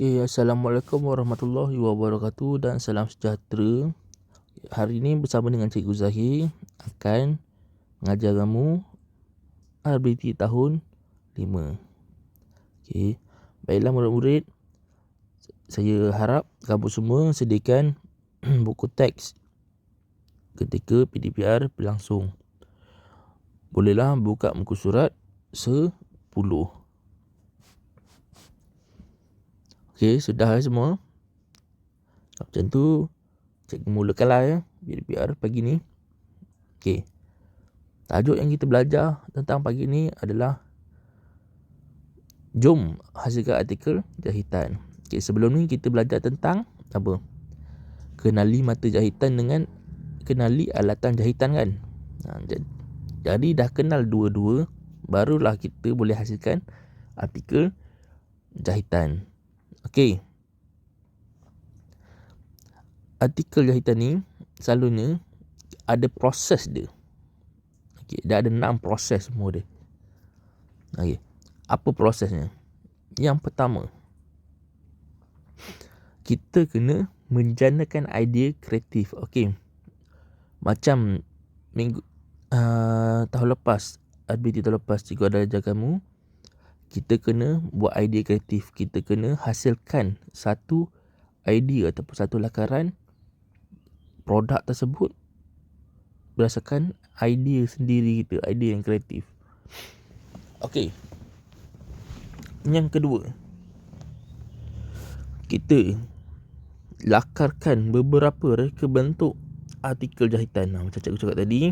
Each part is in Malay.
Assalamualaikum warahmatullahi wabarakatuh dan salam sejahtera. Hari ini bersama dengan Cikgu Zahir akan mengajar kamu RBT tahun 5. Baiklah murid-murid, saya harap kamu semua sediakan buku teks ketika PDPR berlangsung. Bolehlah buka muka surat 10. Sudah semua? Macam tu, cikgu mulakanlah ya PDPR pagi ni. Tajuk yang kita belajar tentang pagi ni adalah jom hasilkan artikel jahitan. Sebelum ni kita belajar tentang apa? Kenali mata jahitan dengan kenali alatan jahitan kan. Jadi dah kenal dua-dua, barulah kita boleh hasilkan artikel jahitan. Artikel jahitan ni selalunya ada proses dia. Dia ada 6 proses semua dia. Apa prosesnya? Yang pertama, kita kena menjanakan idea kreatif. Macam tahun lepas, RBT tahun lepas, cikgu ada ajar kamu, kita kena buat idea kreatif. Kita kena hasilkan satu idea ataupun satu lakaran produk tersebut berdasarkan idea sendiri kita, idea yang kreatif. Yang kedua, kita lakarkan beberapa reka bentuk artikel jahitan. Macam cikgu cakap tadi,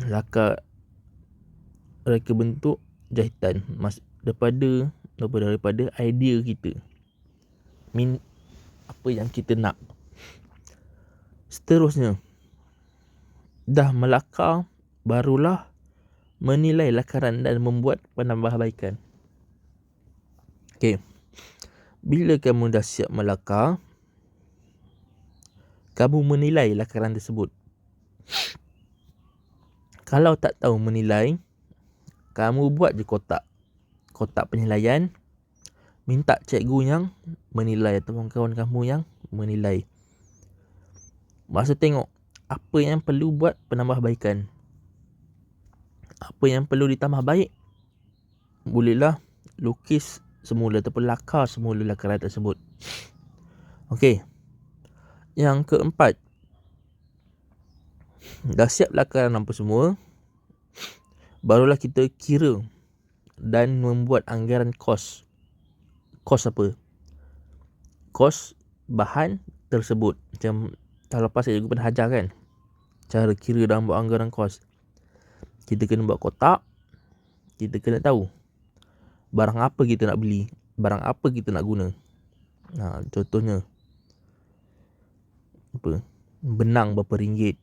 lakar reka bentuk jahitan daripada idea kita, apa yang kita nak. Seterusnya, dah melakar, barulah menilai lakaran dan membuat penambahbaikan. Bila kamu dah siap melakar, kamu menilai lakaran tersebut. Kalau tak tahu menilai, kamu buat je kotak penilaian, minta cikgu yang menilai ataupun kawan kamu yang menilai. Masa tengok apa yang perlu buat penambahbaikan, apa yang perlu ditambah baik, bolehlah lukis semula ataupun lakar semula lakaran tersebut. Yang keempat, dah siap lakaran apa semua, barulah kita kira dan membuat anggaran kos. Kos apa? Kos bahan tersebut. Macam tahun lepas saya juga pernah ajar kan, cara kira dan buat anggaran kos. Kita kena buat kotak. Kita kena tahu barang apa kita nak beli, barang apa kita nak guna. Contohnya benang berapa ringgit,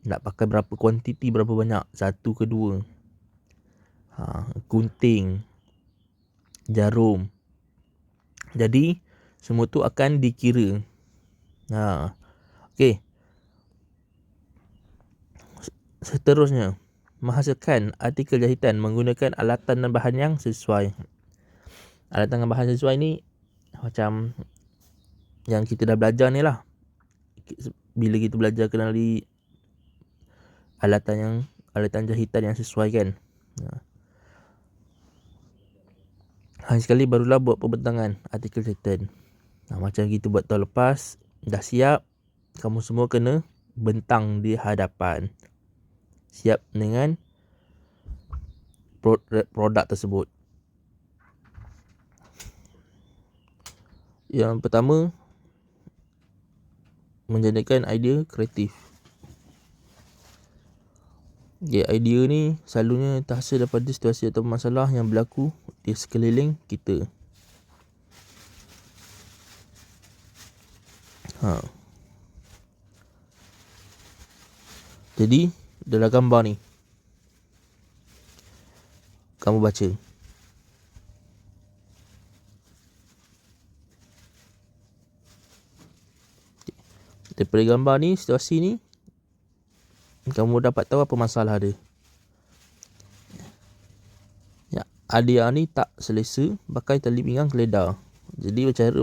nak pakai berapa kuantiti, berapa banyak, 1 ke 2, gunting, jarum. Jadi semua tu akan dikira. Seterusnya, menghasilkan artikel jahitan menggunakan alatan dan bahan yang sesuai. Alatan dan bahan sesuai ni macam yang kita dah belajar ni lah. Bila kita belajar kenali alatan jahitan yang sesuai kan. Sekali barulah buat pembentangan artikel jahitan. Macam kita buat tahun lepas, dah siap, kamu semua kena bentang di hadapan. Siap dengan produk tersebut. Yang pertama, menjadikan idea kreatif. Idea ni selalunya terhasil daripada situasi atau masalah yang berlaku di sekeliling kita. Jadi dalam gambar ni, kamu baca. Daripada gambar ni, situasi ni, kamu dapat tahu apa masalah dia. Adia ni tak selesa pakai tali pinggang keledar. Jadi cara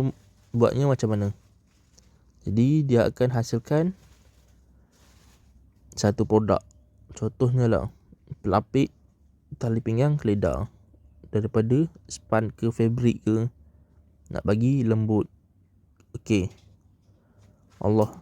buatnya macam mana? Jadi dia akan hasilkan satu produk. Contohnya lah, pelapik tali pinggang keledar. Daripada span ke fabric ke, nak bagi lembut. Okey. Allah.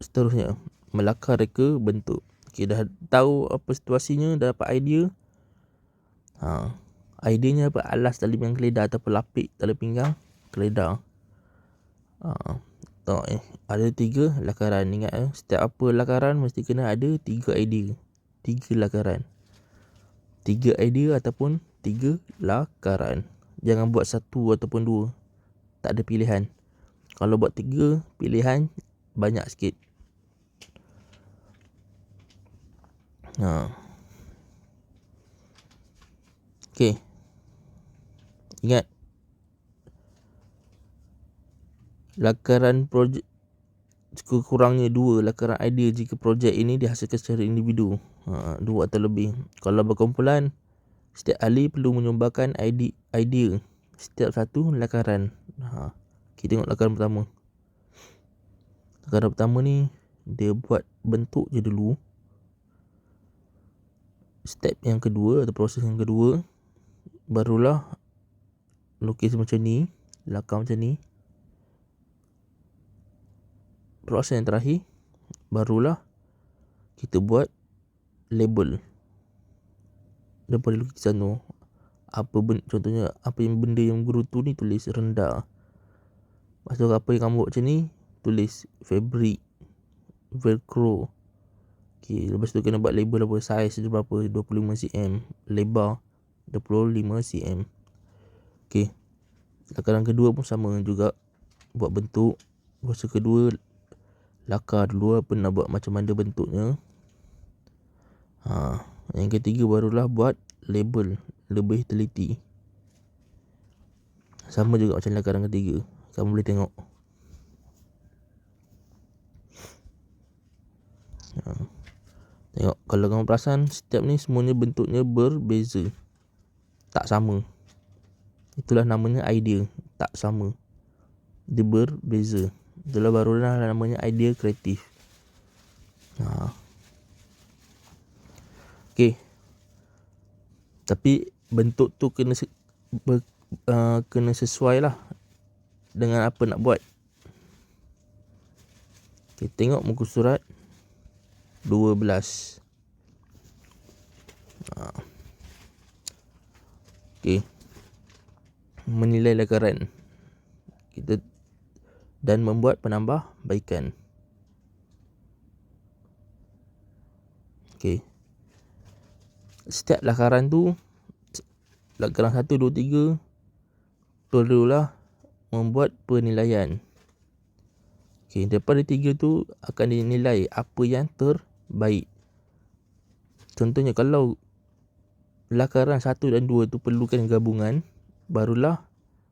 Seterusnya, melakar reka bentuk. Okey, dah tahu apa situasinya, dah dapat idea. Ideanya apa? Alas tali pinggang keledar atau pelapik tali pinggang keledar. Ada 3 lakaran. Ingat setiap apa lakaran mesti kena ada 3 idea. 3 lakaran. 3 idea ataupun 3 lakaran. Jangan buat 1 ataupun 2. Tak ada pilihan. Kalau buat 3 pilihan, banyak sikit. Okey. Ingat, lakaran projek kurangnya 2 lakaran idea jika projek ini dihasilkan secara individu. 2 atau lebih. Kalau berkumpulan, setiap ahli perlu menyumbangkan idea setiap satu lakaran. Kita tengok lakaran pertama. Lakaran pertama ni, dia buat bentuk je dulu. Step yang kedua atau proses yang kedua, barulah lukis macam ni, lakar macam ni. Proses yang terakhir, barulah kita buat label daripada lukisan tu. Contohnya, apa yang benda yang berutu ni tulis rendah. Lepas tu apa yang kamu buat macam ni, tulis fabric, velcro. Okay, lepas tu kena buat label apa, saiz dia berapa, 25cm, lebar 25cm. Okay, lakaran kedua pun sama juga, buat bentuk. Proses kedua, lakar dulu apa nak buat, macam mana bentuknya. Yang ketiga barulah buat label, lebih teliti. Sama juga macam lakaran ketiga. Kamu boleh tengok. Tengok, kalau kamu perasan, setiap ni semuanya bentuknya berbeza, tak sama. Itulah namanya idea, tak sama, dia berbeza. Itulah barulah namanya idea kreatif. Okey. Tapi bentuk tu kena sesuai lah dengan apa nak buat. Okay, tengok muka surat 12. Okey. Menilai lakaran kita dan membuat penambahbaikan. Okey. Setiap lakaran tu, lakaran 1, 2, 3, perlulah membuat penilaian. Okey, daripada 3 tu akan dinilai apa yang terbaik. Contohnya, kalau lakaran 1 dan 2 tu perlukan gabungan, barulah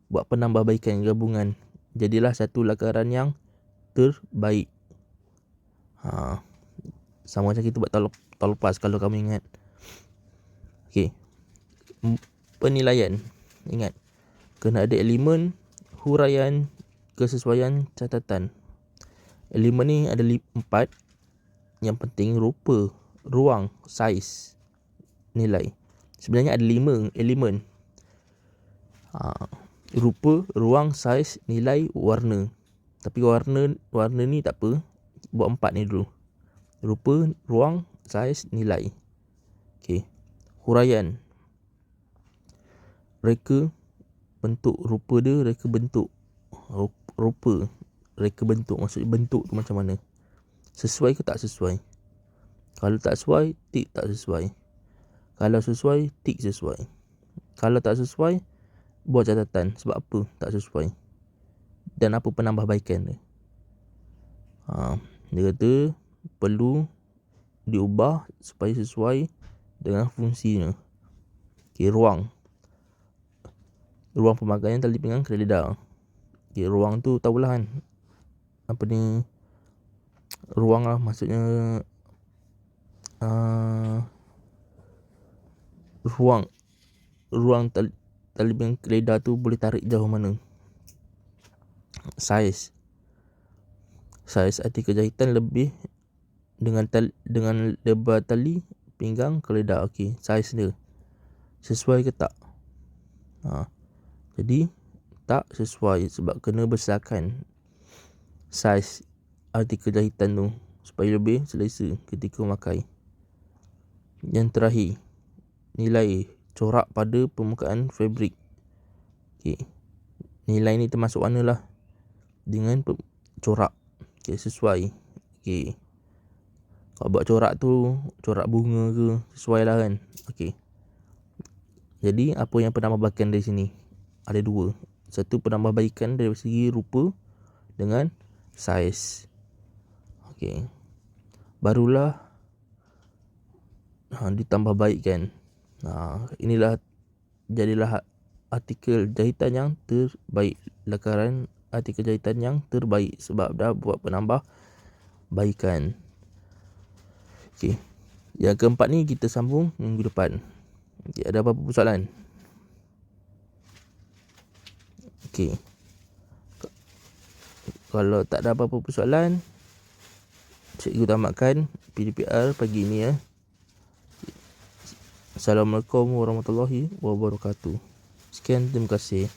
buat penambahbaikan gabungan. Jadilah satu lakaran yang terbaik. Sama macam kita buat tol lepas, kalau kamu ingat. Okey. Penilaian. Ingat, kena ada elemen, huraian, kesesuaian, catatan. Elemen ni ada 4. Yang penting rupa, ruang, saiz, nilai. Sebenarnya ada 5 elemen. Rupa, ruang, saiz, nilai, warna. Tapi warna ni tak apa, buat 4 ni dulu. Rupa, ruang, saiz, nilai. Okey. Huraian, reka bentuk. Rupa dia reka bentuk. Rupa reka bentuk, maksud bentuk tu macam mana, sesuai ke tak sesuai. Kalau tak sesuai, tik tak sesuai. Kalau sesuai, tik sesuai. Kalau tak sesuai, buat catatan sebab apa tak sesuai dan apa penambahbaikan dia. Dia kata perlu diubah supaya sesuai dengan fungsinya. Okey, ruang pemakaian tali pinggang keledar. Okay, ruang tu tahulah kan, apa ni, ruang lah maksudnya ruang tali pinggang keledar tu boleh tarik jauh mana. Saiz artikel jahitan lebih dengan lebar tali pinggang keledar. Okey, saiz dia sesuai ke tak? Jadi tak sesuai sebab kena besarkan saiz artikel jahitan tu supaya lebih selesa ketika memakai. Yang terakhir, nilai corak pada permukaan fabrik. Okey, nilai ni termasuk mana lah dengan corak. Okey, sesuai. Okey, kalau buat corak tu corak bunga ke, sesuai lah kan. Okey, jadi apa yang penambahbaikan dari sini? Ada dua. Satu, penambahbaikan dari segi rupa dengan saiz. Okey, barulah ditambah baikkan. Inilah jadilah artikel jahitan yang terbaik. Lakaran artikel jahitan yang terbaik sebab dah buat penambahbaikan. Okey, yang keempat ni kita sambung minggu depan. Okey, ada apa-apa soalan? Okey, kalau tak ada apa-apa persoalan, cikgu tamatkan PDPR pagi ini ya. Assalamualaikum warahmatullahi wabarakatuh. Sekian, terima kasih.